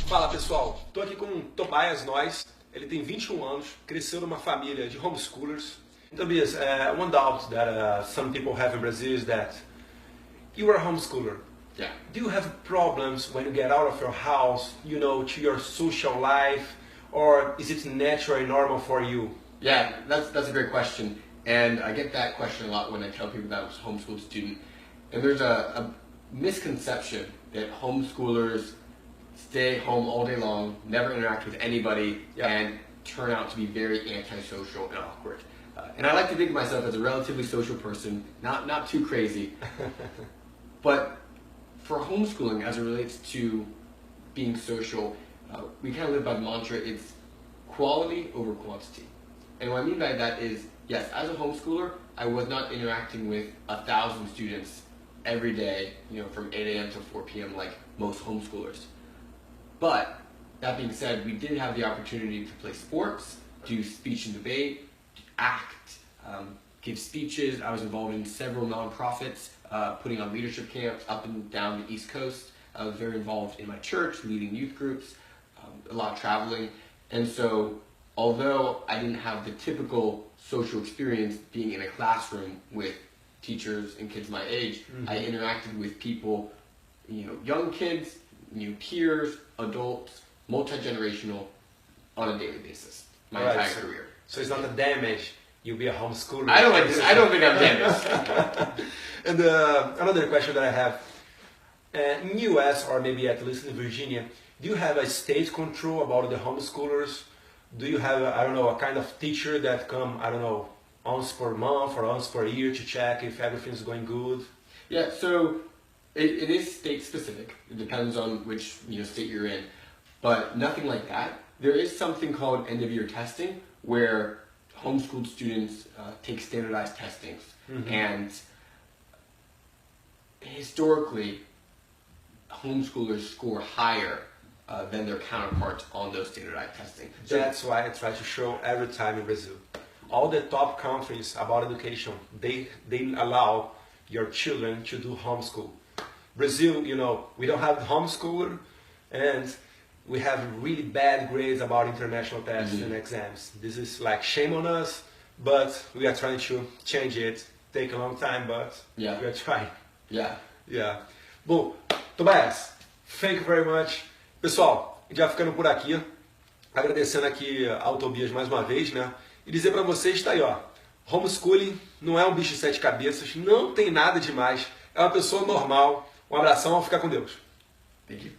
Fala pessoal, estou aqui com o Tobias Noyes, ele tem 21 anos, cresceu numa família de homeschoolers. Tobias, one doubt that some people have in Brazil is that you are a homeschooler. Yeah. Do you have problems when you get out of your house, you know, to your social life, or is it natural and normal for you? Yeah, that's a great question, and I get that question a lot when I tell people that I was a homeschooled student. And there's a misconception that homeschoolers stay home all day long, never interact with anybody, and turn out to be very antisocial and awkward. And I like to think of myself as a relatively social person, not too crazy. But for homeschooling, as it relates to being social, we kind of live by the mantra, it's quality over quantity. And what I mean by that is, yes, as a homeschooler, I was not interacting with 1,000 students every day, you know, from 8 a.m. to 4 p.m. like most homeschoolers. But that being said, we did have the opportunity to play sports, do speech and debate, act, give speeches. I was involved in several nonprofits, putting on leadership camps up and down the East Coast. I was very involved in my church, leading youth groups, a lot of traveling. And so, although I didn't have the typical social experience being in a classroom with teachers and kids my age, I interacted with people, you know, young kids, new peers, adults, multi-generational, on a daily basis, my entire career. So it's not a damage, you'll be a homeschooler. I don't think I'm damaged. And another question that I have, in US or maybe at least in Virginia, do you have a state control about the homeschoolers? Do you have, I don't know, a kind of teacher that come, I don't know, once per month or once per year to check if everything's going good? Yeah, so it is state specific. It depends on which state you're in, but nothing like that. There is something called end of year testing where homeschooled students take standardized testings, and historically, homeschoolers score higher than their counterparts on those standardized testing. So that's why I try to show every time in Brazil. All the top countries about education, they allow your children to do homeschool. Brazil, you know, we don't have homeschooler, and we have really bad grades about international tests and exams. This is like shame on us, but we are trying to change it. Take a long time, but we are trying. Yeah. Bom, Tobias, thank you very much. Pessoal, a gente vai ficando por aqui, agradecendo aqui ao Tobias mais uma vez, né? E dizer para vocês, tá aí, ó, homeschooling não é um bicho de 7 cabeças, não tem nada demais, é uma pessoa normal. Um abração, fica com Deus. Thank you.